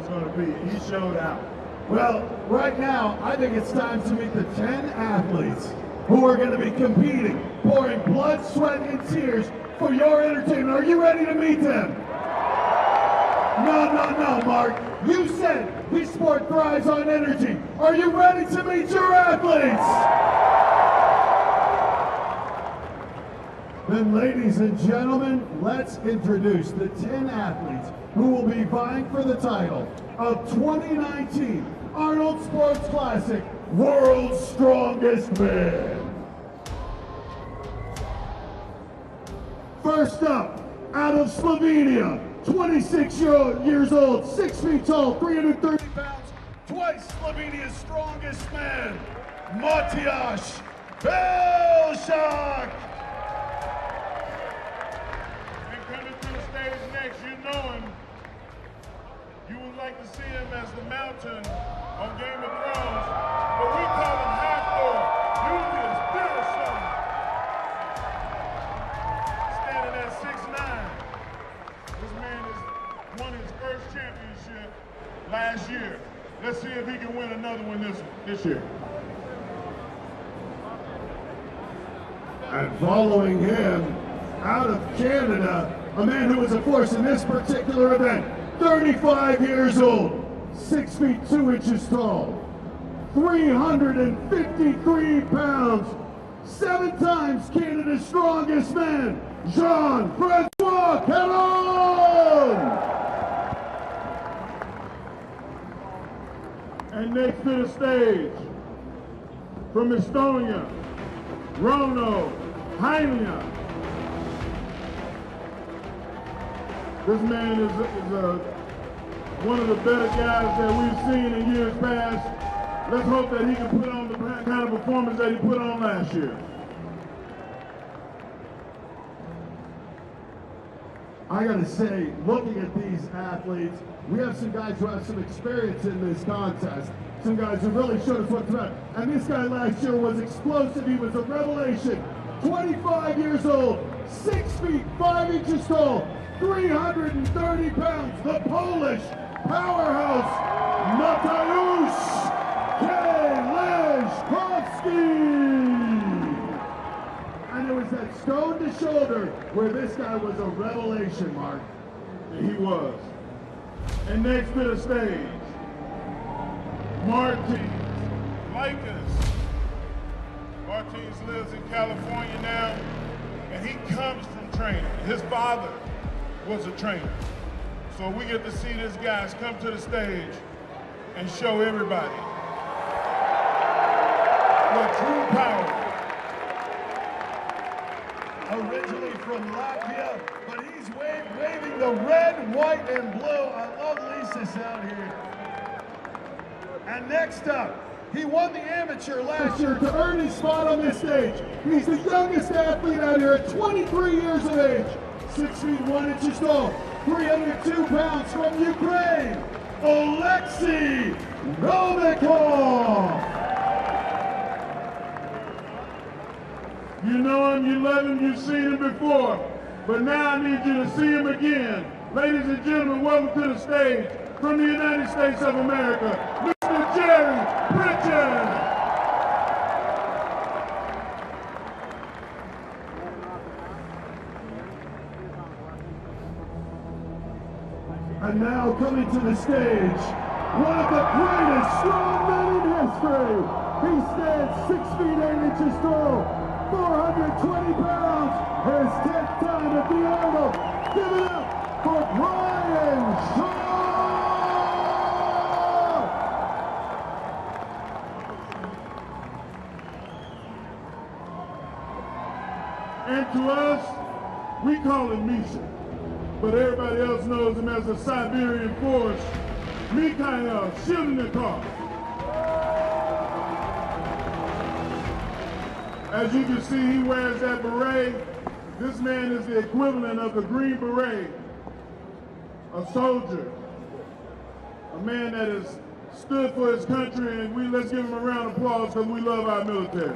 was going to be. He showed out. Well, right now, I think it's time to meet the 10 athletes who are going to be competing, pouring blood, sweat, and tears for your entertainment. Are you ready to meet them? No, Mark. You said this sport thrives on energy. Are you ready to meet your athletes? Then, ladies and gentlemen, let's introduce the 10 athletes who will be vying for the title of 2019 Arnold Sports Classic World's Strongest Man. First up, out of Slovenia, 26 years old, 6 feet tall, 330 pounds, twice Slovenia's strongest man, Matjaž Belšak. And coming to the stage next, you know him. You would like to see him as the Mountain on Game of Thrones, but we call him Hafthor. Julius Belšak. Standing at 6'9". This man has won his first championship last year. Let's see if he can win another one this year. And following him, out of Canada, a man who was a force in this particular event, 35 years old, 6 feet 2 inches tall, 353 pounds, 7 times Canada's strongest man, Jean-Francois Caron! And next to the stage, from Estonia, Rauno Hailija. This man is one of the better guys that we've seen in years past. Let's hope that he can put on the kind of performance that he put on last year. I gotta say, looking at these athletes, we have some guys who have some experience in this contest. Some guys who really showed us what's about. And this guy last year was explosive. He was a revelation. 25 years old, 6 feet 5 inches tall, 330 pounds, the Polish powerhouse, Matjaž Belšak. And it was that stone to shoulder where this guy was a revelation, Mark. And he was. And next to the stage, Martins Likas. Martins lives in California now, and he comes from training. His father was a trainer. So we get to see these guys come to the stage and show everybody what true power. Originally from Latvia, but he's waving the red, white, and blue. I love Lisa's out here. And next up, he won the amateur last year to earn his spot on this stage. He's the youngest athlete out here at 23 years of age. 6 feet 1 inches tall, 302 pounds from Ukraine, Oleksiy Novikov. You know him, you love him, you've seen him before, but now I need you to see him again. Ladies and gentlemen, welcome to the stage from the United States of America, Mr. Jerry Pritchard. And now coming to the stage, one of the greatest strongmen in history. He stands 6 feet 8 inches tall, 420 pounds, his 10th time at the Arnold. Give it up for Brian Shaw! And to us, we call him Misha, but everybody else knows him as a Siberian force, Mikhail Shilnikov. As you can see, he wears that beret. This man is the equivalent of the Green Beret, a soldier, a man that has stood for his country, and let's give him a round of applause because we love our military.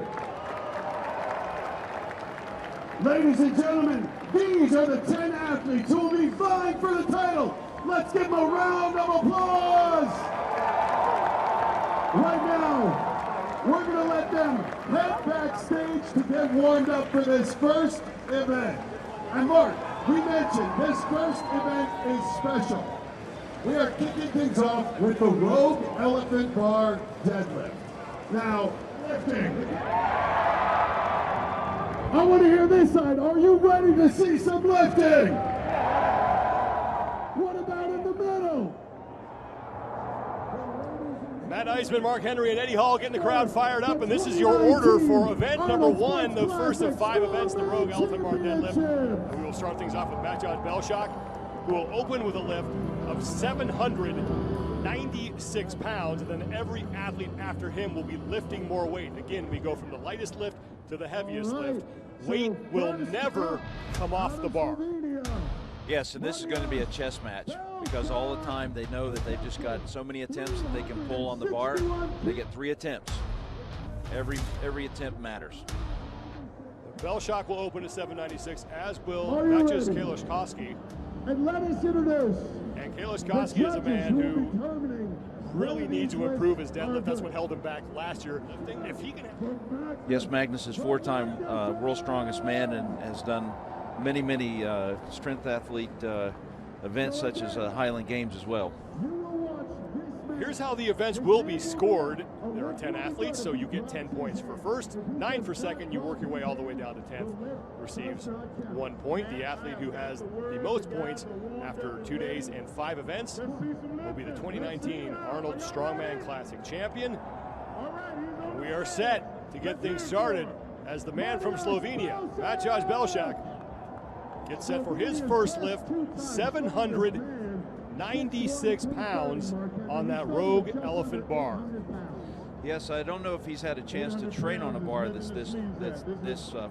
Ladies and gentlemen, these are the 10 athletes who will be vying for the title Let's give them a round of applause. Right now, we're going to let them head backstage to get warmed up for this first event. And Mark, we mentioned this first event is special. We are kicking things off with the Rogue Elephant Bar Deadlift. Now, lifting. I want to hear this side. Are you ready to see some lifting? What about in the middle? Matt Eisman, Mark Henry, and Eddie Hall getting the crowd fired up, and this is your order for event number one, the first of 5 events, the Rogue Elephant Bar Deadlift. And we will start things off with Matjaj Belshak, who will open with a lift of 796 pounds, and then every athlete after him will be lifting more weight. Again, we go from the lightest lift to the heaviest lift. Weight will never come off the bar. Yes, and this is going to be a chess match because all the time they know that they've just got so many attempts that they can pull on the bar. They get 3 attempts. Every attempt matters. Belshak will open at 796, as will Matjaj Kalashkovsky. And let us introduce. And Kalashkovsky is a man who really needs to improve his deadlift. That's what held him back last year. If he can. Yes, Magnus is 4-time world's strongest man and has done many strength athlete events such as Highland Games as well. Here's how the events will be scored. There are 10 athletes, so you get 10 points for first, 9 for second. You work your way all the way down to 10th, receives 1 point. The athlete who has the most points after 2 days and 5 events will be the 2019 Arnold Strongman Classic champion. We are set to get things started as the man from Slovenia, Matjaj Belshak, gets set for his first lift, 796 pounds on that Rogue Elephant bar. Yes, I don't know if he's had a chance to train on a bar that's this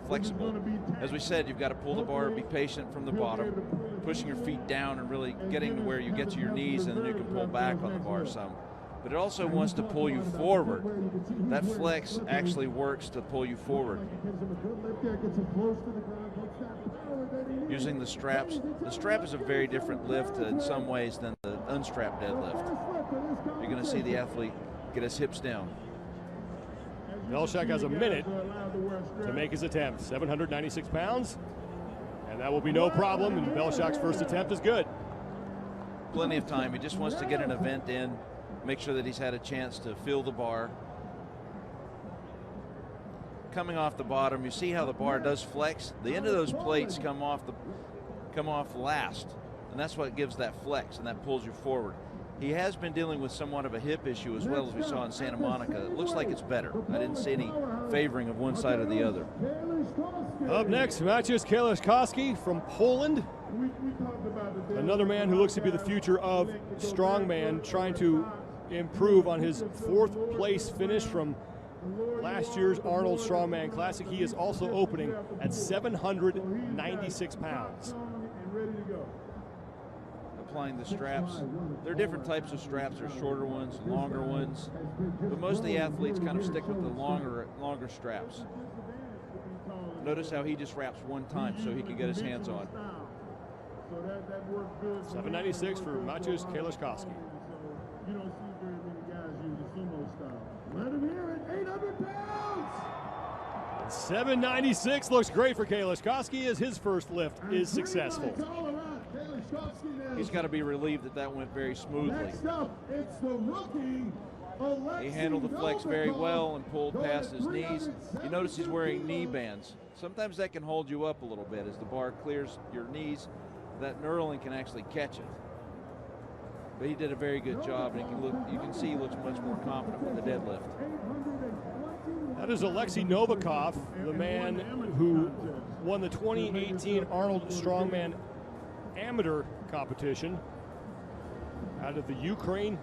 flexible. As we said, you've got to pull the bar, be patient from the bottom, pushing your feet down and really getting to where you get to your knees, and then you can pull back on the bar some. But it also wants to pull you forward. That flex actually works to pull you forward. Using the straps. The strap is a very different lift in some ways than the unstrapped deadlift. You're going to see the athlete get his hips down. Belshak has a minute to make his attempt. 796 pounds, and that will be no problem, and Belshak's first attempt is good. Plenty of time. He just wants to get an event in, make sure that he's had a chance to feel the bar. Coming off the bottom, you see how the bar does flex. The end of those plates come off last, and that's what gives that flex, and that pulls you forward. He has been dealing with somewhat of a hip issue as well, as we saw in Santa Monica. It looks like it's better. I didn't see any favoring of one side or the other. Up next, Matjaj Kalashkovsky from Poland. Another man who looks to be the future of strongman, trying to improve on his 4th place finish from last year's Arnold Strongman Classic. He is also opening at 796 pounds. Applying the straps. There are different types of straps. There's shorter ones, longer ones, but most of the athletes kind of stick with the longer straps. Notice how he just wraps one time so he can get his hands on. 796 for Matjaj Kalashkovsky. You don't see very many guys use the sumo style. Let him hear it, 800 pounds! 796 looks great for Kalashkovsky as his first lift is successful. He's got to be relieved that went very smoothly. Next up, it's the rookie. He handled the flex very well and pulled past his knees. You notice he's wearing knee bands. Sometimes that can hold you up a little bit as the bar clears your knees. That knurling can actually catch it. But he did a very good job, and you can see he looks much more confident with the deadlift. That is Alexei Novikov, the man who won the 2018 Arnold Strongman Amateur competition out of the Ukraine,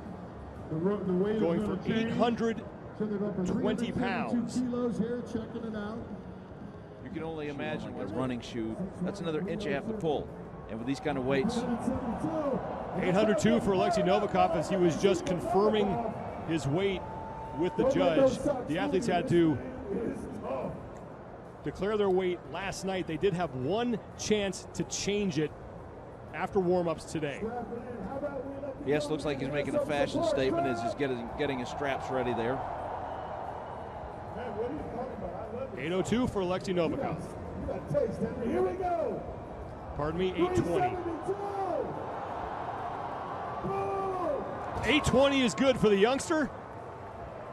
going for 820 pounds. You can only imagine with a running shoe, that's another inch you have to pull. And with these kind of weights. 802 for Alexei Novikov as he was just confirming his weight with the judge. The athletes had to declare their weight last night. They did have one chance to change it after warm-ups today. Yes, looks like he's making a fashion statement as he's getting his straps ready there. 8:02 for Alexei Novikov. Here we go. Pardon me, 8:20. 8:20 is good for the youngster.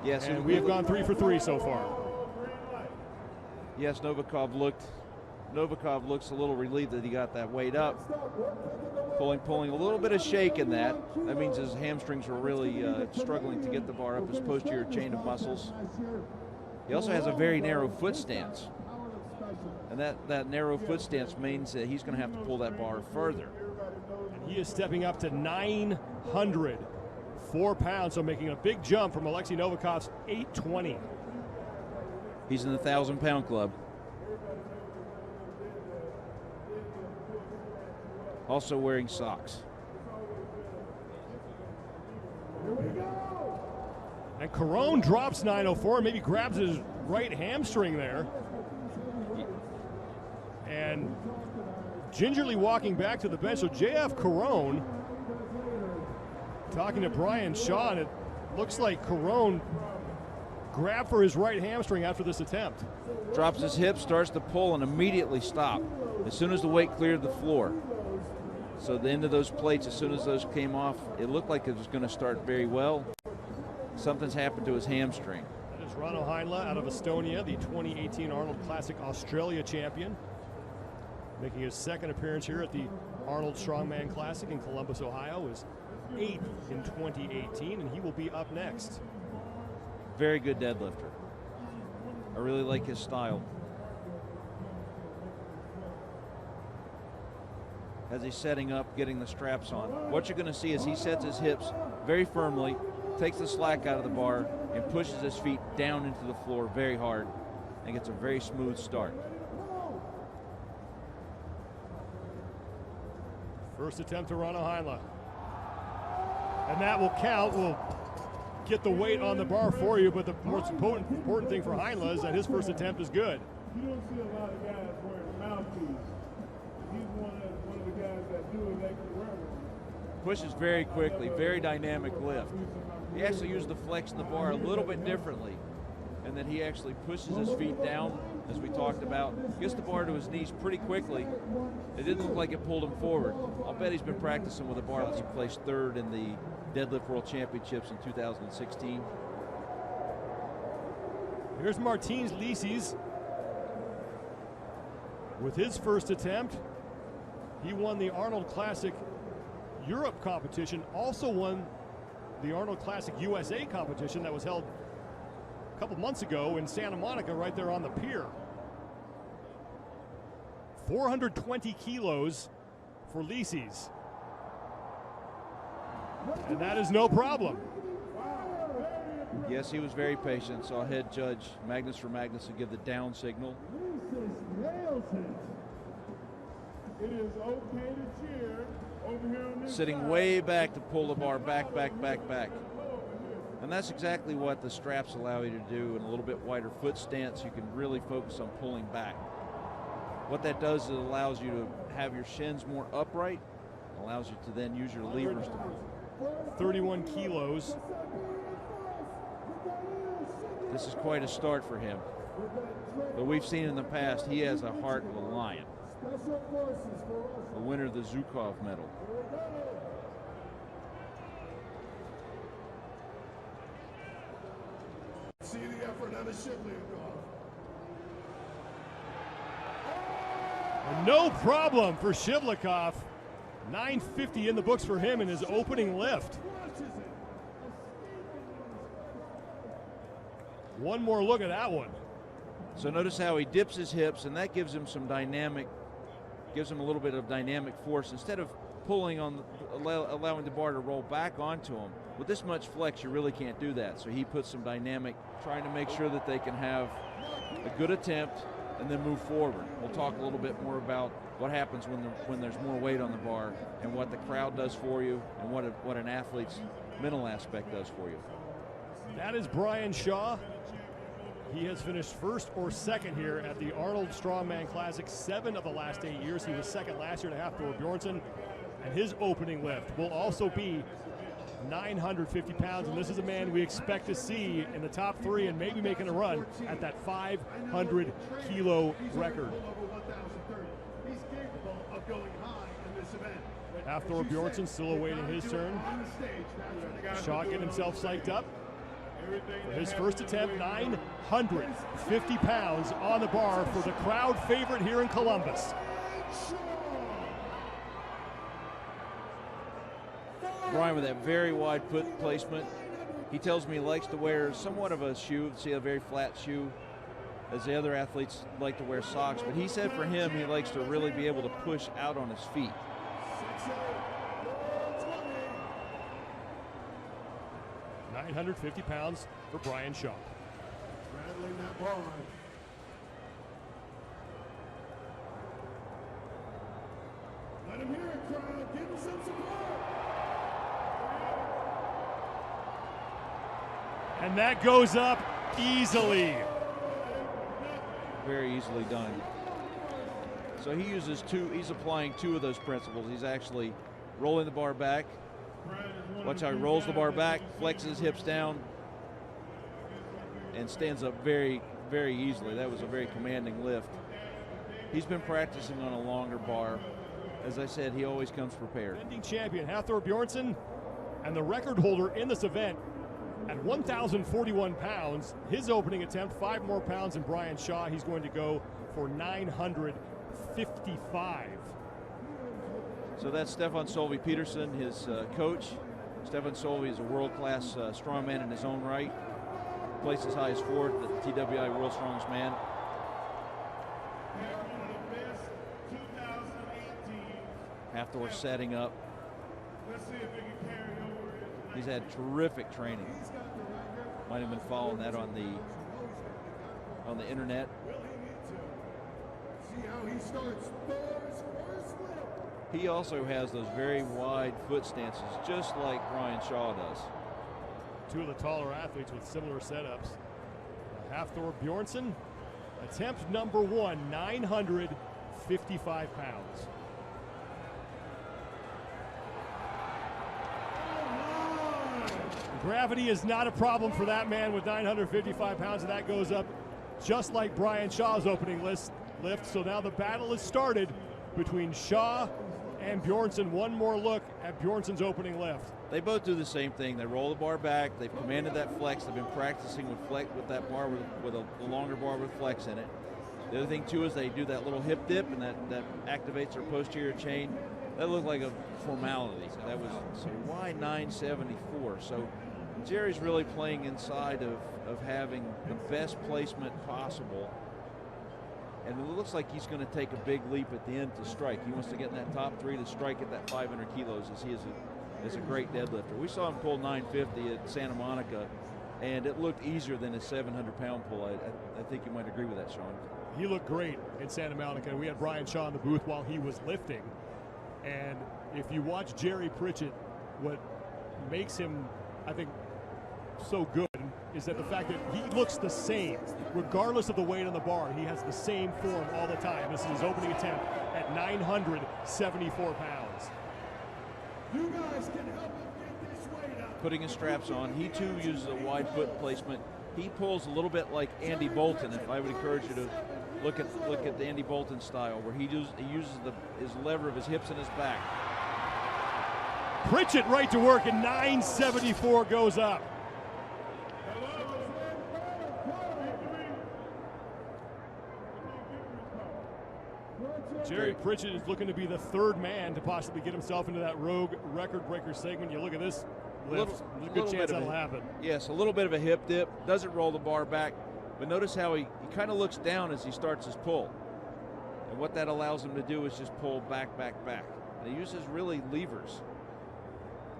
Yes, and we have gone 3 for 3 so far. Yes, Novikov looks a little relieved that he got that weight up. Pulling a little bit of shake in that. That means his hamstrings were really struggling to get the bar up his posterior chain of muscles. He also has a very narrow foot stance. And that narrow foot stance means that he's going to have to pull that bar further. And he is stepping up to 904 pounds, so making a big jump from Alexei Novikov's 820. He's in the 1,000-pound club. Also wearing socks. And Carone drops 904, maybe grabs his right hamstring there. And gingerly walking back to the bench. So JF Carone talking to Brian Shaw, and it looks like Carone grabbed for his right hamstring after this attempt. Drops his hip, starts to pull, and immediately stop as soon as the weight cleared the floor. So the end of those plates, as soon as those came off, it looked like it was going to start very well. Something's happened to his hamstring. That is Rano Heinla out of Estonia, the 2018 Arnold Classic Australia champion, making his second appearance here at the Arnold Strongman Classic in Columbus, Ohio. Was 8th in 2018, and he will be up next. Very good deadlifter. I really like his style. As he's setting up, getting the straps on. What you're going to see is he sets his hips very firmly, takes the slack out of the bar, and pushes his feet down into the floor very hard, and gets a very smooth start. First attempt to Rano Heinla. And that will count. Will get the weight on the bar for you, but the most important thing for Heinla is that his first attempt is good. You don't see a lot of guys wearing mouthpiece. He's one of the guys that do it like the wear. Pushes very quickly, very dynamic lift. He actually used the flex in the bar a little bit differently, and then he actually pushes his feet down, as we talked about, gets the bar to his knees pretty quickly. It didn't look like it pulled him forward. I'll bet he's been practicing with a bar that he placed 3rd in the Deadlift World Championships in 2016. Here's Martins Lisis with his first attempt. He won the Arnold Classic Europe competition, also won the Arnold Classic USA competition that was held a couple months ago in Santa Monica, right there on the pier. 420 kilos for Lisis. And that is no problem. Yes, he was very patient. Saw head judge Magnus for Magnuson give the down signal. It is okay to cheer over here on this Sitting side. way back to pull the bar back. And that's exactly what the straps allow you to do. In a little bit wider foot stance, you can really focus on pulling back. What that does is it allows you to have your shins more upright, allows you to then use your levers to move. 31 kilos. This is quite a start for him. But we've seen in the past, he has a heart of a lion. The winner of the Zhukov medal. See the effort out of Shivlikov. No problem for Shivlikov. 950 in the books for him in his opening lift. One more look at that one. So notice how he dips his hips, and that gives him some dynamic, gives him a little bit of dynamic force. Instead of pulling on, allowing the bar to roll back onto him, with this much flex, you really can't do that. So he puts some dynamic, trying to make sure that they can have a good attempt and then move forward. We'll talk a little bit more about what happens when there's more weight on the bar, and what the crowd does for you, and what an athlete's mental aspect does for you. That is Brian Shaw. He has finished first or second here at the Arnold Strongman Classic 7 of the last 8 years. He was second last year to Halfthor Bjornsson. and his opening lift will also be 950 pounds, and this is a man we expect to see in the top 3 and maybe making a run at that 500 kilo record. He's capable of going high in this event. Hafthor Bjornsson still awaiting his turn. Shaw getting himself psyched up for his first attempt. 950 pounds on the bar for the crowd favorite here in Columbus. Brian with that very wide foot placement. He tells me he likes to wear somewhat of a shoe, see a very flat shoe, as the other athletes like to wear socks. But he said for him, he likes to really be able to push out on his feet. £950 for Brian Shaw. Rattling that bar. Let him hear it, crowd. Give him some support. And that goes up easily. Very easily done. So he uses he's applying 2 of those principles. He's actually rolling the bar back. Watch how he rolls the bar back, flexes hips down, and stands up very, very easily. That was a very commanding lift. He's been practicing on a longer bar. As I said, he always comes prepared. Defending champion Hafthor Bjornsson and the record holder in this event at 1,041 pounds. His opening attempt, 5 more pounds than Brian Shaw. He's going to go for 955. So that's Stefan Solveig Peterson, his coach. Stefan Solveig is a world-class strongman in his own right. Placed as high as 4th at the TWI World Strongest Man. Hafthor setting up. He's had terrific training. Might have been following that on the internet. See how he starts. He also has those very wide foot stances, just like Brian Shaw does. 2 of the taller athletes with similar setups. Hafthor Bjornsson, attempt number 1, 955 pounds. Gravity is not a problem for that man with 955 pounds, and that goes up just like Brian Shaw's opening lift. So now the battle is started between Shaw and Bjornsson. One more look at Bjornsson's opening lift. They both do the same thing. They roll the bar back. They've commanded that flex. They've been practicing with that bar with a longer bar with flex in it. The other thing too is they do that little hip dip, and that activates their posterior chain. That looked like a formality. That was, so why 974? So Jerry's really playing inside of having the best placement possible. And it looks like he's going to take a big leap at the end to strike. He wants to get in that top 3 to strike at that 500 kilos, as he is a great deadlifter. We saw him pull 950 at Santa Monica, and it looked easier than his 700-pound pull. I think you might agree with that, Sean. He looked great in Santa Monica. We had Brian Shaw in the booth while he was lifting. And if you watch Jerry Pritchett, what makes him, I think, so good is that the fact that he looks the same regardless of the weight on the bar. He has the same form all the time. This is his opening attempt at 974 pounds. You guys can help him get this weight up. Putting his straps on, he too uses a wide foot placement. He pulls a little bit like Andy Bolton. If I would encourage you to look at the Andy Bolton style, where he uses his lever of his hips and his back. Pritchett right to work, and 974 goes up. Jerry Pritchett is looking to be the 3rd man to possibly get himself into that rogue record breaker segment. You look at this lift, there's a good chance that'll happen. Yes, a little bit of a hip dip, doesn't roll the bar back, but notice how he kind of looks down as he starts his pull. And what that allows him to do is just pull back, back, back. And he uses really levers,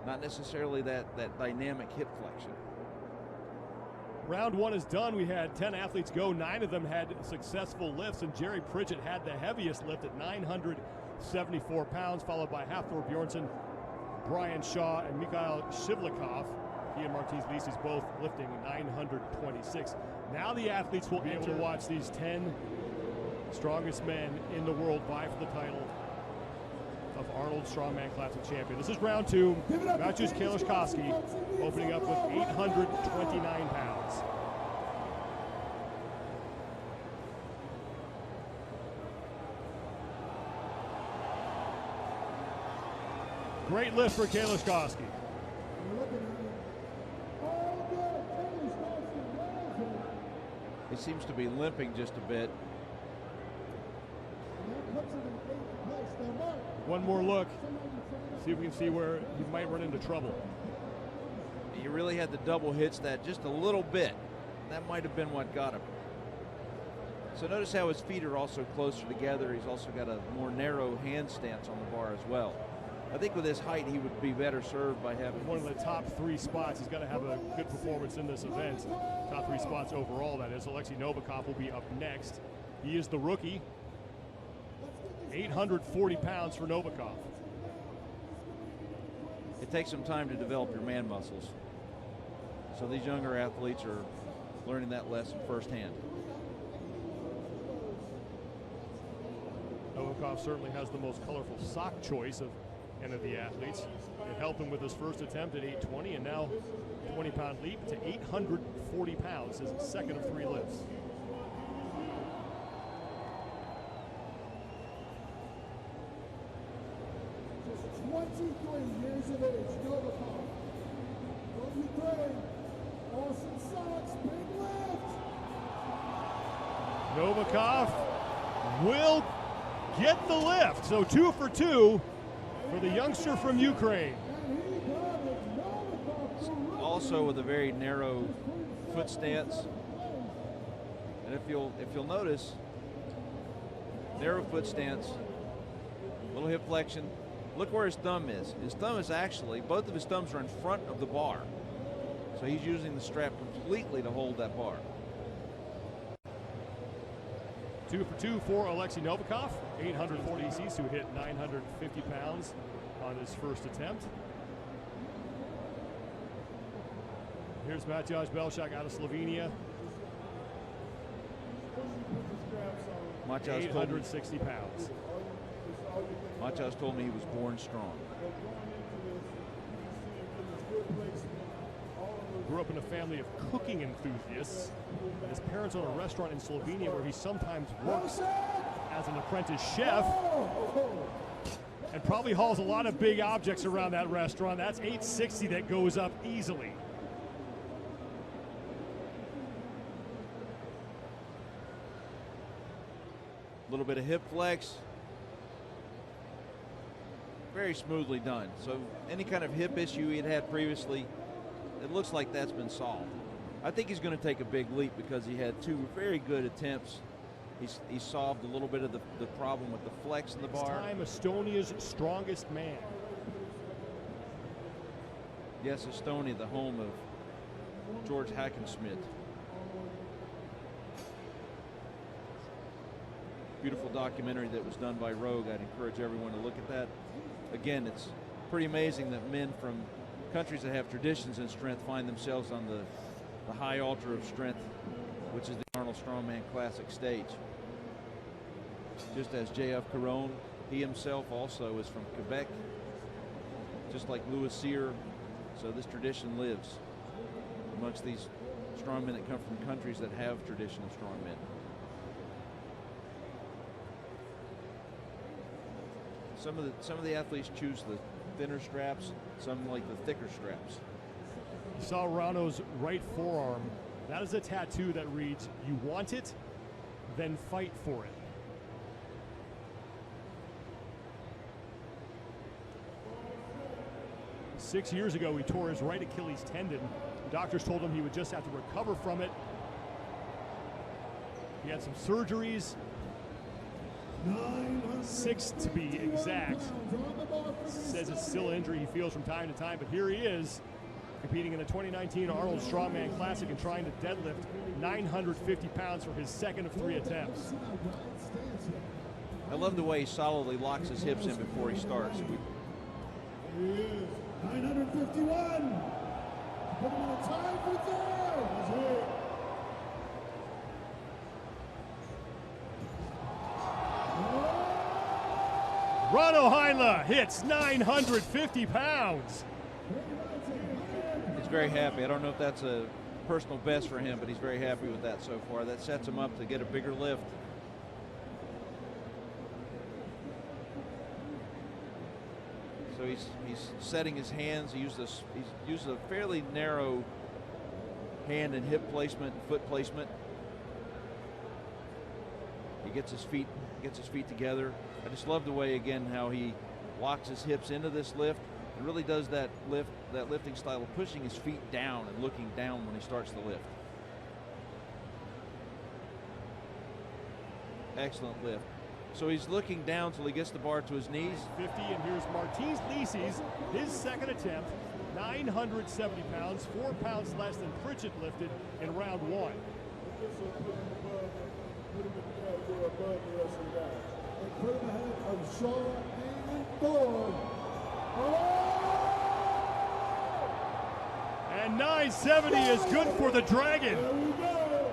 not necessarily that dynamic hip flexion. Round 1 is done. We had 10 athletes go. 9 of them had successful lifts, and Jerry Pritchett had the heaviest lift at 974 pounds, followed by Hafthor Bjornsson, Brian Shaw, and Mikhail Shivlikov. He and Martins Lisis both lifting 926. Now the athletes will be able to watch these 10 strongest men in the world vie for the title of Arnold Strongman Classic champion. This is round 2. Matthews Kalishkovsky opening up with 829 pounds. Great lift for Kalishkovsky. He seems to be limping just a bit. One more look. See if we can see where he might run into trouble. He really had to double hitch that just a little bit. That might have been what got him. So notice how his feet are also closer together. He's also got a more narrow hand stance on the bar as well. I think with his height, he would be better served by having one of the top 3 spots. He's got to have a good performance in this event. Top 3 spots overall, that is. Alexei Novikov will be up next. He is the rookie. 840 pounds for Novikov. It takes some time to develop your man muscles. So these younger athletes are learning that lesson firsthand. Novikov certainly has the most colorful sock choice of any of the athletes. It helped him with his first attempt at 820, and now 20-pound leap to 840 pounds, his second of 3 lifts. Just 23 years of age, Novikov. From Ukraine, Austin Socks, big lift. Novikov will get the lift. So 2 for 2 for the youngster from Ukraine. Also with a very narrow foot stance. And if you'll notice, narrow foot stance, little hip flexion. Look where his thumb is. His thumb is actually, both of his thumbs are in front of the bar. So he's using the strap completely to hold that bar. 2 for 2 for Alexei Novikov. 840 ECs, who hit 950 pounds on his first attempt. Here's Matjaž Belšak out of Slovenia. 860 pounds. Matjaž told me he was born strong. Grew up in a family of cooking enthusiasts. His parents own a restaurant in Slovenia where he sometimes works as an apprentice chef, and probably hauls a lot of big objects around that restaurant. That's 860 that goes up easily. A little bit of hip flex. Very smoothly done. So any kind of hip issue he'd had previously, it looks like that's been solved. I think he's going to take a big leap because he had 2 very good attempts. He solved a little bit of the problem with the flex in the bar. This time Estonia's strongest man. Yes, Estonia, the home of George Hackenschmidt. Beautiful documentary that was done by Rogue. I'd encourage everyone to look at that. Again, it's pretty amazing that men from countries that have traditions in strength find themselves on the high altar of strength, which is the Arnold Strongman Classic stage. Just as J.F. Caron, he himself also is from Quebec, just like Louis Cyr. So this tradition lives amongst these strongmen that come from countries that have tradition of strongmen. Some of the athletes choose the thinner straps, some like the thicker straps. You saw Rano's right forearm. That is a tattoo that reads, "You want it, then fight for it." Six years ago, he tore his right Achilles tendon. Doctors told him he would just have to recover from it. He had some surgeries, 6 to be exact. Says it's still an injury he feels from time to time, but here he is competing in the 2019 Arnold Strongman Classic and trying to deadlift 950 pounds for his second of 3 attempts. I love the way he solidly locks his hips in before he starts. 951. Put him in a tie for 3rd. Ronno Heinle hits 950 pounds. He's very happy. I don't know if that's a personal best for him, but he's very happy with that so far. That sets him up to get a bigger lift. So he's setting his hands. He used a fairly narrow hand and hip placement, foot placement. He gets his feet together. I just love the way, again, how he locks his hips into this lift and really does that lifting style of pushing his feet down and looking down when he starts the lift. Excellent lift. So he's looking down till he gets the bar to his knees. 50, and here's Martins Lisi's, his second attempt, 970 pounds, 4 pounds less than Pritchett lifted in round 1. Put him ahead of Shaw and Thor. And 970 is good for the Dragon. There we go.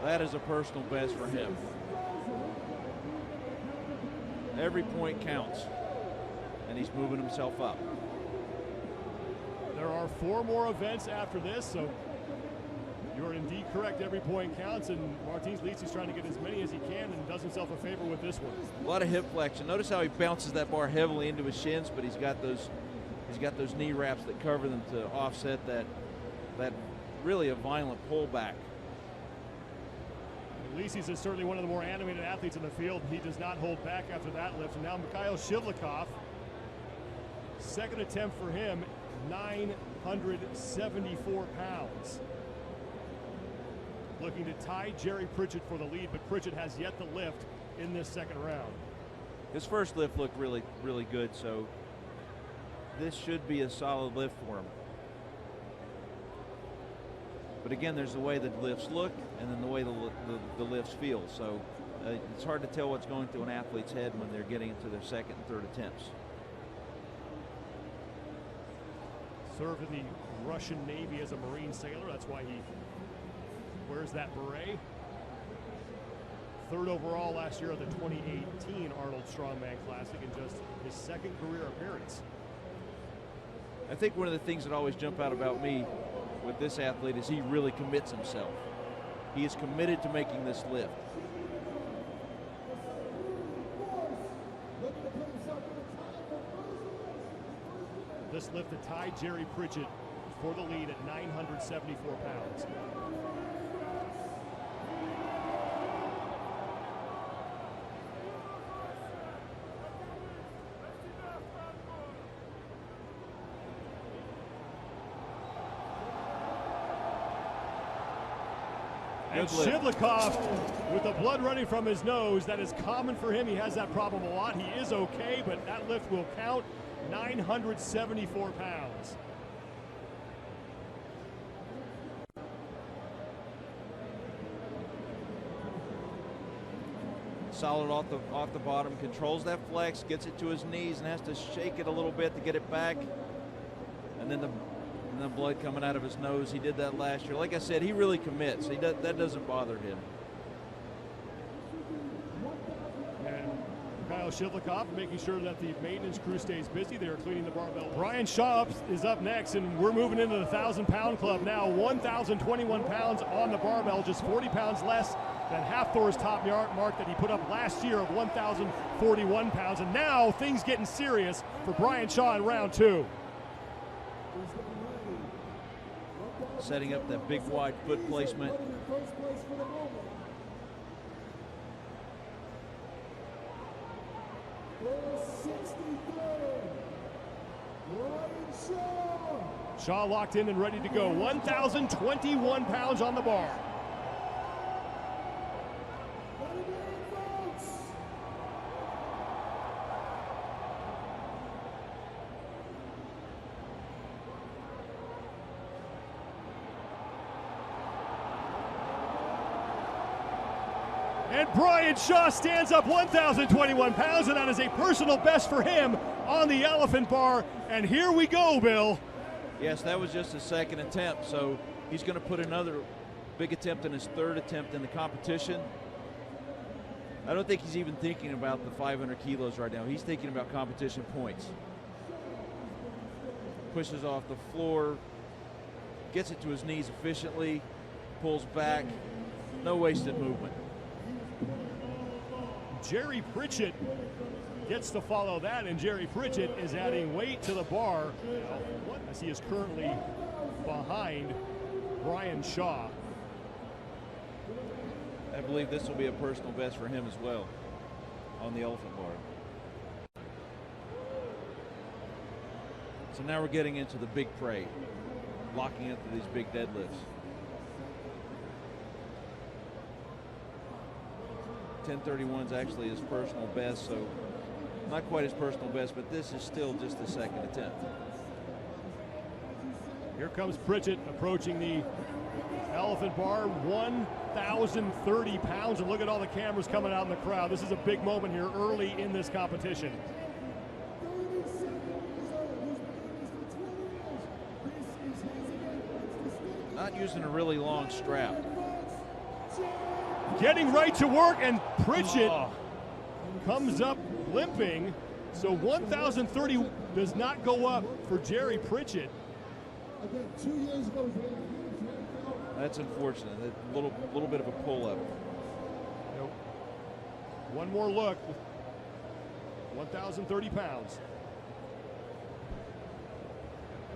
That is a personal best for him. Every point counts, and he's moving himself up. There are 4 more events after this, so you're indeed correct. Every point counts, and Martins Lisi's trying to get as many as he can and does himself a favor with this one. A lot of hip flexion. Notice how he bounces that bar heavily into his shins, but he's got those knee wraps that cover them to offset that really a violent pullback. Lisi's is certainly one of the more animated athletes in the field. He does not hold back after that lift. And now Mikhail Shivlikov, second attempt for him, 974 pounds. Looking to tie Jerry Pritchett for the lead, but Pritchett has yet to lift in this second round. His first lift looked really, really good, so this should be a solid lift for him. But again, there's the way the lifts look and then the way the lifts feel. So it's hard to tell what's going through an athlete's head when they're getting into their second and third attempts. Served in the Russian Navy as a Marine sailor. That's why he wears that beret. Third overall last year at the 2018 Arnold Strongman Classic and just his second career appearance. I think one of the things that always jump out about me with this athlete is he really commits himself. He is committed to making this lift. This lift to tie Jerry Pritchett for the lead at 974 pounds. And Shivlikov with the blood running from his nose. That is common for him. He has that problem a lot. He is okay, but that lift will count. 974 pounds. Solid off the bottom, controls that flex, gets it to his knees and has to shake it a little bit to get it back. And then the blood coming out of his nose. He did that last year. Like I said, he really commits. That doesn't bother him. And Kyle Shivlikov making sure that the maintenance crew stays busy. They are cleaning the barbell. Brian Shaw is up next, and we're moving into the 1,000-pound club now. 1,021 pounds on the barbell, just 40 pounds less than Hafthor's top mark that he put up last year of 1,041 pounds. And now things getting serious for Brian Shaw in round 2. Setting up that big wide foot placement. Shaw locked in and ready to go. 1,021 pounds on the bar. And Brian Shaw stands up 1,021 pounds, and that is a personal best for him on the elephant bar. And here we go, Bill. Yes, that was just his second attempt, so he's going to put another big attempt in his third attempt in the competition. I don't think he's even thinking about the 500 kilos right now. He's thinking about competition points. Pushes off the floor, gets it to his knees efficiently, pulls back, no wasted movement. Jerry Pritchett gets to follow that, and Jerry Pritchett is adding weight to the bar as he is currently behind Brian Shaw. I believe this will be a personal best for him as well on the elephant bar. So now we're getting into the big prey, locking into these big deadlifts. 1031 is actually his personal best, so not quite his personal best, but this is still just the second attempt. Here comes Pritchett approaching the elephant bar, 1,030 pounds, and look at all the cameras coming out in the crowd. This is a big moment here early in this competition. Not using a really long strap. Getting right to work, and Pritchett comes up limping. So 1,030 does not go up for Jerry Pritchett. Again, 2 years ago, That's unfortunate. A little bit of a pull-up. Nope. One more look. 1,030 pounds.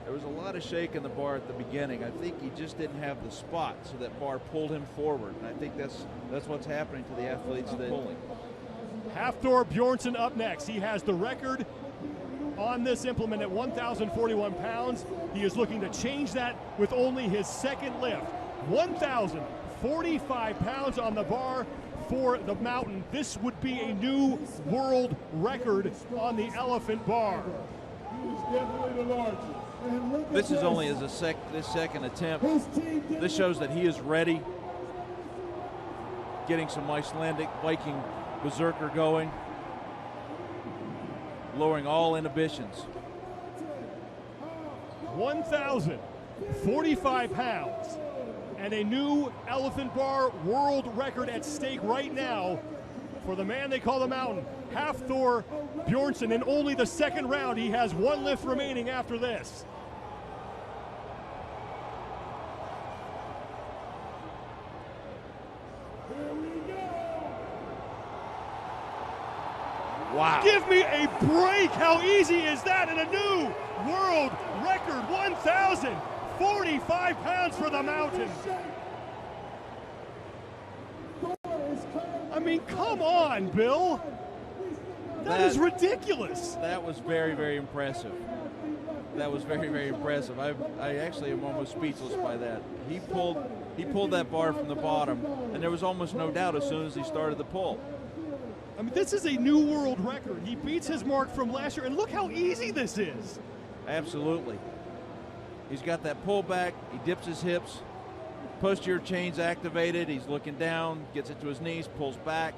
There was a lot of shake in the bar at the beginning. I think he just didn't have the spot, so that bar pulled him forward. And I think that's what's happening to the athletes that pulling. Hafthor Bjornsson up next. He has the record on this implement at 1,041 pounds. He is looking to change that with only his second lift. 1,045 pounds on the bar for the mountain. This would be a new world record on the elephant bar. He's definitely the largest. This is only as this second attempt. This shows that he is ready. Getting some Icelandic Viking berserker going. Lowering all inhibitions. 1,045 pounds and a new elephant bar world record at stake right now for the man they call the mountain, Hafthor Bjornsson. In only the second round, he has one lift remaining after this. Wow. Give me a break. How easy is that? And a new world record, 1,045 pounds for the mountain. I mean, come on, Bill. That is ridiculous. That was very, very impressive. That was very, very impressive. I actually am almost speechless by that. He pulled that bar from the bottom, and there was almost no doubt as soon as he started the pull. I mean, this is a new world record. He beats his mark from last year, and look how easy this is. Absolutely. He's got that pullback. He dips his hips. Posterior chain's activated. He's looking down, gets it to his knees, pulls back.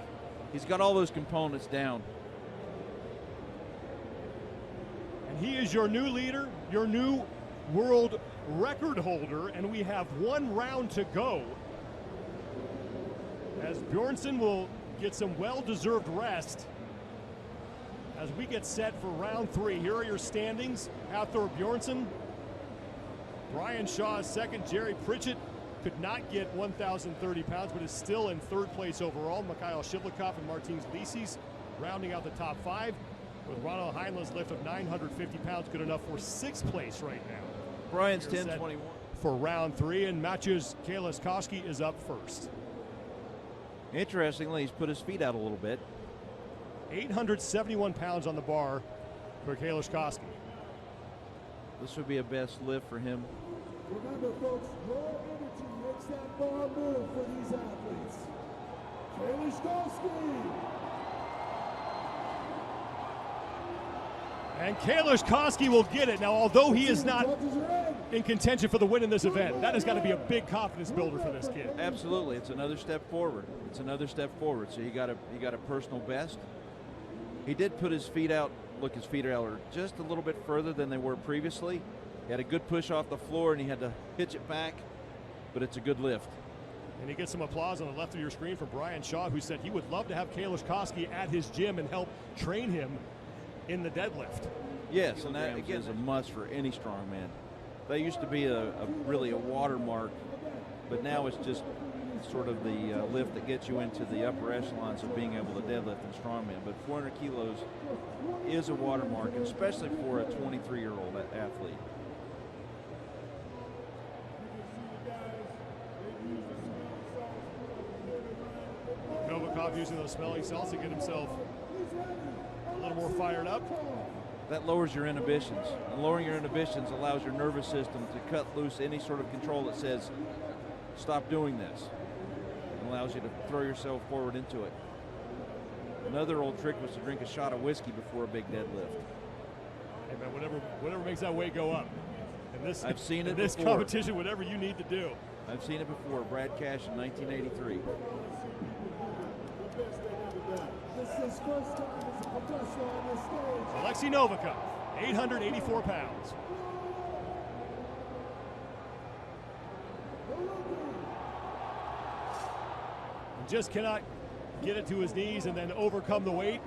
He's got all those components down. And he is your new leader, your new world record holder, and we have one round to go. As Bjornsson will get some well-deserved rest as we get set for round three. Here are your standings. Hafthor Bjornsson, Brian Shaw is second. Jerry Pritchett could not get 1,030 pounds, but is still in third place overall. Mikhail Shivlikov and Martins Lisis rounding out the top five, with Ronald Heinle's lift of 950 pounds good enough for sixth place right now. Brian's 10:21 for round three, and Maciej Kaliszkowski is up first. Interestingly, he's put his feet out a little bit. 871 pounds on the bar for Kaliszkowski. This would be a best lift for him. Remember, folks, your energy makes that bar move for these athletes. Kaliszkowski. And Kaliszkowski will get it. Now, although he is not in contention for the win in this event, that has got to be a big confidence builder for this kid. Absolutely. It's another step forward. It's another step forward. So he got a personal best. He did put his feet out. Look, his feet are just a little bit further than they were previously. He had a good push off the floor, and he had to pitch it back, but it's a good lift. And he gets some applause on the left of your screen from Brian Shaw, who said he would love to have Kalisz Koski at his gym and help train him in the deadlift. Yes, and that again is a must for any strongman. That used to be really a watermark, but now it's just sort of the lift that gets you into the upper echelons of being able to deadlift in strongman. But 400 kilos is a watermark, especially for a 23-year-old athlete. Novikov using those smelling salts to get himself a little more fired up. That lowers your inhibitions. And lowering your inhibitions allows your nervous system to cut loose any sort of control that says, stop doing this. It allows you to throw yourself forward into it. Another old trick was to drink a shot of whiskey before a big deadlift. Hey man, whatever makes that weight go up. And this, I've seen it in this before. competition, whatever you need to do. I've seen it before. Brad Cash in 1983. This is his first time as a professional on this stage. Alexei Novikov, 884 pounds. Just cannot get it to his knees and then overcome the weight.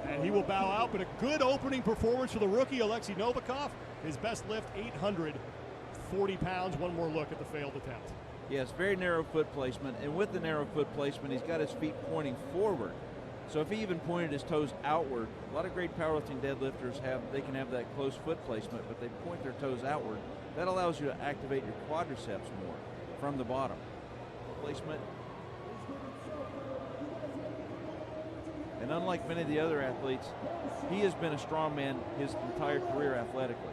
And he will bow out, but a good opening performance for the rookie, Alexei Novikov. His best lift, 840 pounds. One more look at the failed attempt. Yes, very narrow foot placement, and with the narrow foot placement, he's got his feet pointing forward. So if he even pointed his toes outward, a lot of great powerlifting deadlifters can have that close foot placement, but they point their toes outward. That allows you to activate your quadriceps more from the bottom. Placement. And unlike many of the other athletes, he has been a strongman his entire career athletically.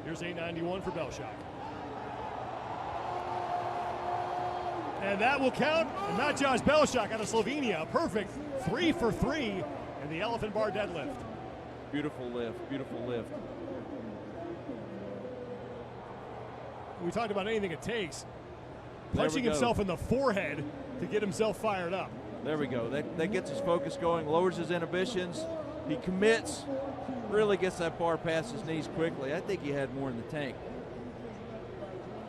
Here's 891 for Belshak. And that will count. And Matjaž Belšak out of Slovenia. Perfect 3 for 3 in the elephant bar deadlift. Beautiful lift, beautiful lift. We talked about anything it takes. Punching himself in the forehead to get himself fired up. There we go. That gets his focus going, lowers his inhibitions. He commits, really gets that bar past his knees quickly. I think he had more in the tank,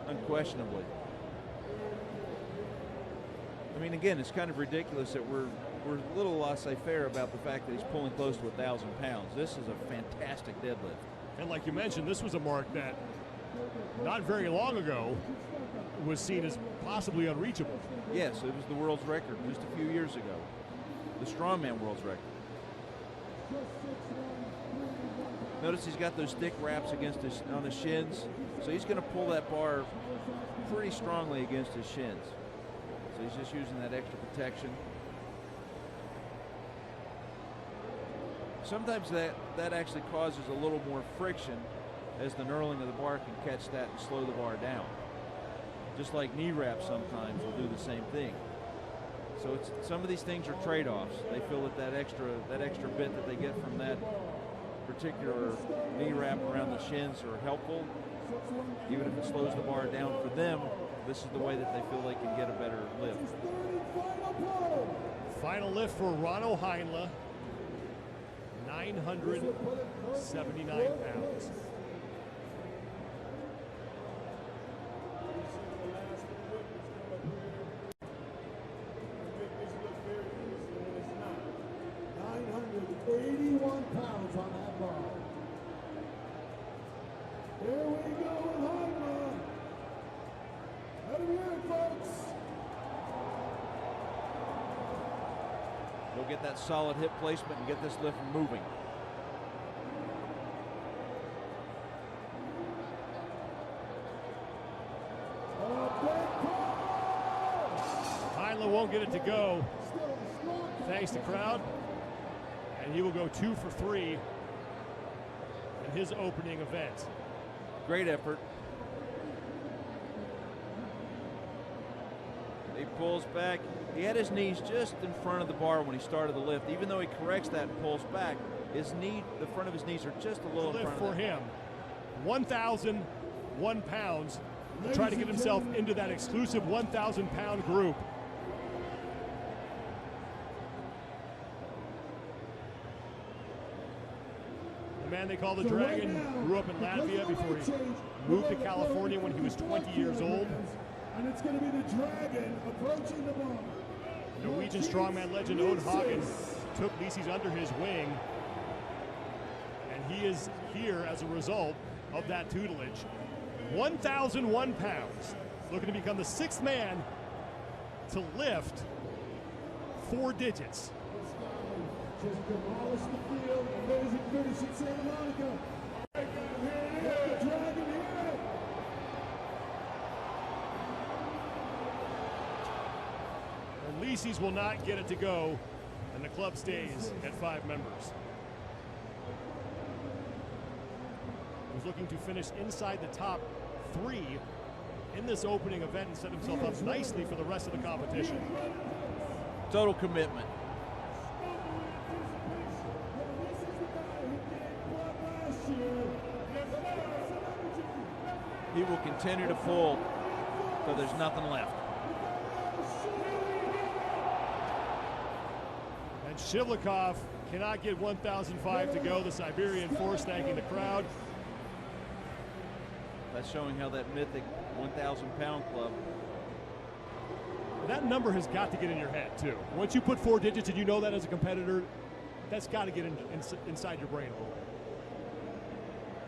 unquestionably. I mean, again, it's kind of ridiculous that we're a little laissez-faire about the fact that he's pulling close to 1,000 pounds. This is a fantastic deadlift. And like you mentioned, this was a mark that not very long ago was seen as possibly unreachable. Yes, it was the world's record just a few years ago. The strongman world's record. Notice he's got those thick wraps on his shins, so he's going to pull that bar pretty strongly against his shins. So he's just using that extra protection. Sometimes that actually causes a little more friction as the knurling of the bar can catch that and slow the bar down. Just like knee wraps sometimes will do the same thing. So some of these things are trade-offs. They feel that extra bit that they get from that particular knee wrap around the shins are helpful. Even if it slows the bar down for them, this is the way that they feel they can get a better lift. Final lift for Ronno Heinle, 979 pounds. £81 on that bar. Here we go with Heinle. Let him hear it, folks. Go get that solid hip placement and get this lift moving. Heinle won't get it to go, thanks to crowd. And he will go 2 for 3 in his opening event. Great effort. He pulls back. He had his knees just in front of the bar when he started the lift. Even though he corrects that and pulls back, the front of his knees are just a little in front for of him. 1,001 pounds to try to get himself into that exclusive 1,000-pound group. man they call the Dragon grew up in Latvia before he moved to California when he was 20 years old. And it's going to be the Dragon approaching the bar. Norwegian strongman legend Ode Hagen took Lisis under his wing, and he is here as a result of that tutelage. 1,001 pounds, looking to become the 6th man to lift 4 digits. Just demolished the field. Amazing finish in Santa Monica. The Dragon here. And Lisis will not get it to go, and the club stays at 5 members. He's looking to finish inside the top 3 in this opening event and set himself up nicely for the rest of the competition. Total commitment. He will continue to pull till there's nothing left. And Shivlikov cannot get 1,005 to go. The Siberian Force thanking the crowd. That's showing how that mythic 1,000-pound club. That number has got to get in your head, too. Once you put 4 digits and you know that as a competitor, that's got to get inside your brain a little bit.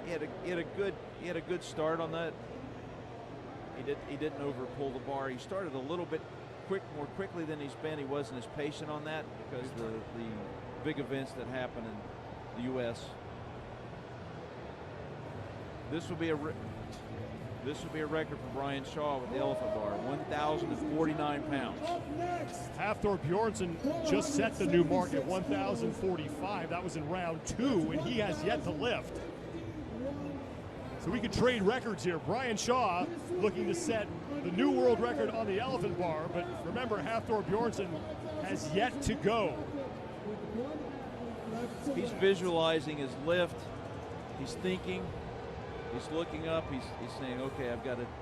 He had a good start on that. He didn't overpull the bar. He started a little bit more quickly than he's been. He wasn't as patient on that because the big events that happen in the U.S. This will be a record for Brian Shaw with the elephant bar, 1,049 pounds. Hafthor Bjornsson just set the new mark at 1,045. That was in round 2, and he has yet to lift. So we could trade records here. Brian Shaw looking to set the new world record on the elephant bar, but remember, Hafthor Bjornsson has yet to go. He's visualizing his lift. He's thinking. He's looking up. He's saying, "Okay,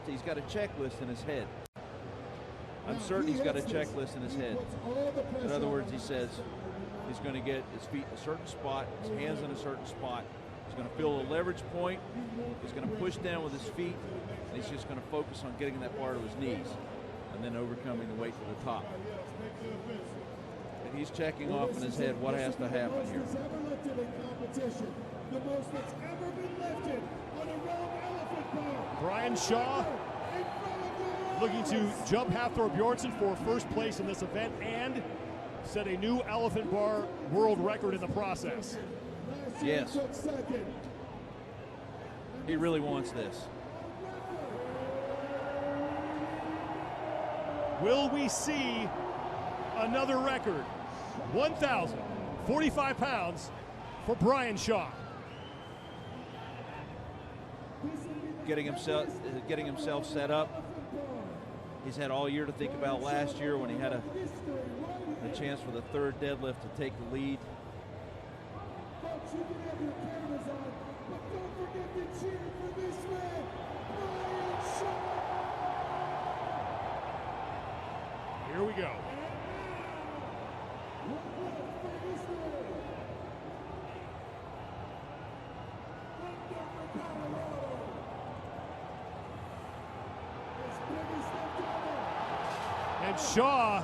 he's got a checklist in his head. I'm certain he's got a checklist in his head." In other words, he says he's going to get his feet in a certain spot, his hands in a certain spot. He's going to feel a leverage point. He's going to push down with his feet, and he's just going to focus on getting that bar to his knees and then overcoming the weight to the top. And he's checking off in his head what has to happen here. Brian Shaw looking to jump Hafthor Bjornsson for first place in this event and set a new elephant bar world record in the process. Yes. He really wants this. Will we see another record? 1,045 pounds for Brian Shaw. Getting himself set up. He's had all year to think about last year when he had a chance for the 3rd deadlift to take the lead. You can have your cameras on, but don't forget to cheer for this man, Brian Shaw. Here we go. And Shaw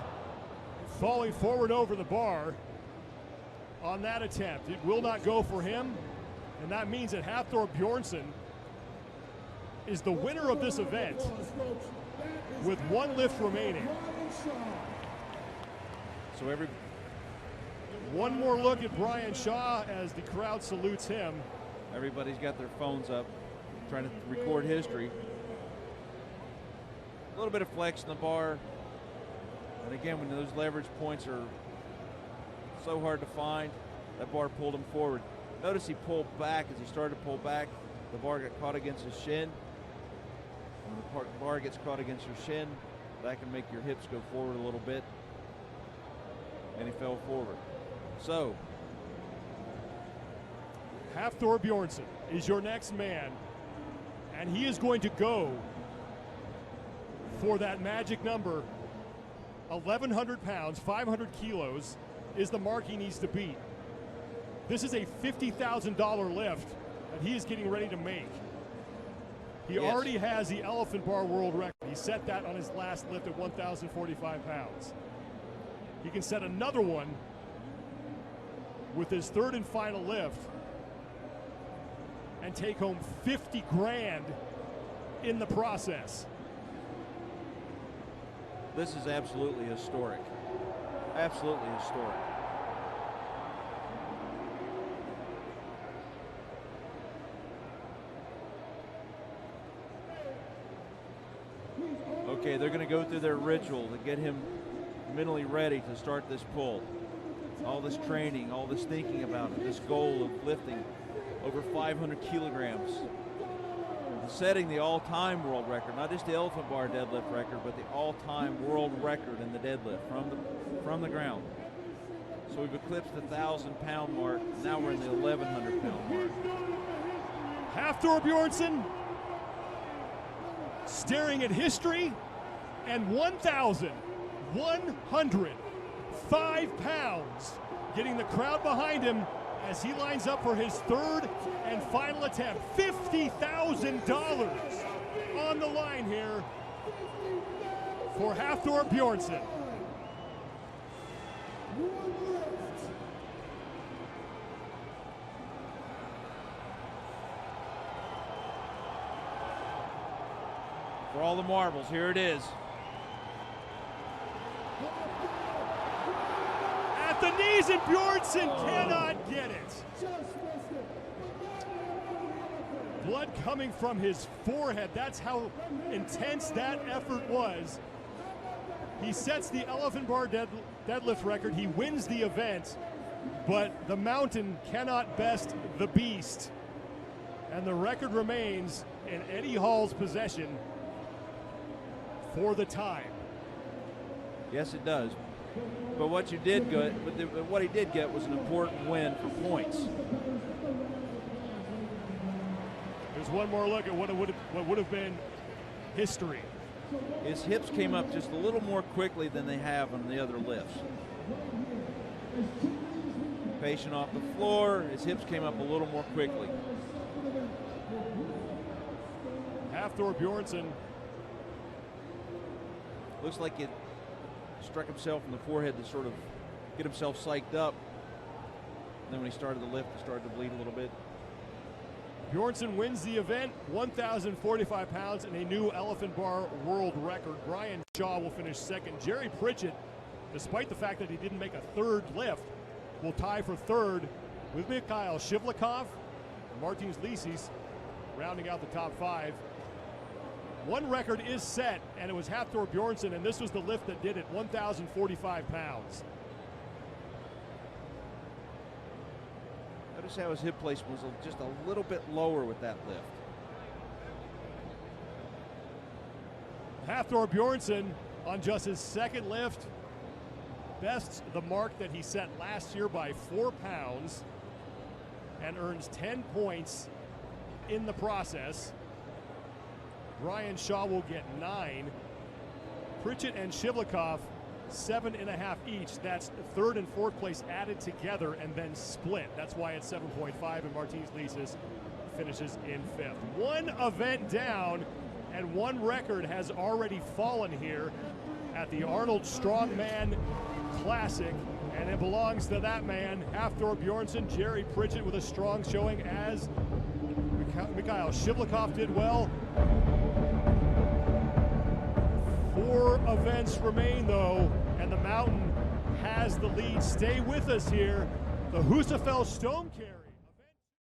falling forward over the bar on that attempt. It will not go for him, and that means that Hafthor Bjornsson is the winner of this event with 1 lift remaining. So one more look at Brian Shaw as the crowd salutes him. Everybody's got their phones up trying to record history. A little bit of flex in the bar. And again, when those leverage points are so hard to find, that bar pulled him forward. Notice he pulled back. As he started to pull back, the bar got caught against his shin. When the bar gets caught against your shin, that can make your hips go forward a little bit. And he fell forward. So, Hafthor Bjornsson is your next man, and he is going to go for that magic number. 1,100 pounds, 500 kilos is the mark he needs to beat. This is a $50,000 lift that he is getting ready to make. He already has the elephant bar world record. He set that on his last lift at 1,045 pounds. He can set another one with his third and final lift and take home 50 grand in the process. This is absolutely historic. Absolutely historic. Okay, they're going to go through their ritual to get him mentally ready to start this pull. All this training, all this thinking about it, this goal of lifting over 500 kilograms. Setting the all-time world record, not just the elephant bar deadlift record, but the all-time world record in the deadlift from the ground. So we've eclipsed the 1,000-pound mark. Now we're in the 1,100-pound mark. Hafthor Bjornsson staring at history, and 1,105 pounds, getting the crowd behind him as he lines up for his third and final attempt. $50,000 on the line here for Hafthor Bjornsson. For all the marbles, here it is. At the knees, and Bjornsson cannot get it. Blood coming from his forehead. That's how intense that effort was. He sets the elephant bar deadlift record. He wins the event, but the mountain cannot best the beast. And the record remains in Eddie Hall's possession for the time. Yes, it does. But what you did get, what he did get was an important win for points. There's one more look at what would have been history. His hips came up just a little more quickly than they have on the other lifts. Patient off the floor, his hips came up a little more quickly. Hafthor Bjornsson. Looks like it struck himself in the forehead to sort of get himself psyched up. And then when he started the lift, he started to bleed a little bit. Bjornsson wins the event, 1,045 pounds and a new elephant bar world record. Brian Shaw will finish second. Jerry Pritchett, despite the fact that he didn't make a third lift, will tie for third with Mikhail Shivlikov and Martins Lisis rounding out the top five. One record is set, and it was Hafthor Bjornsson, and this was the lift that did it, 1,045 pounds. Notice how his hip placement was just a little bit lower with that lift. Hafthor Bjornsson on just his second lift bests the mark that he set last year by 4 pounds and earns 10 points in the process. Brian Shaw will get 9. Pritchett and Shivlikov 7.5 each. That's third and fourth place added together and then split. That's why it's 7.5, and Martins Lisis finishes in fifth. One event down, and one record has already fallen here at the Arnold Strongman Classic, and it belongs to that man, Hafthor Bjornsson. Jerry Pritchett with a strong showing, as Mikhail Shivlikov did well. 4 events remain, though, and the mountain has the lead. Stay with us here. The Husafell Stone Carrier.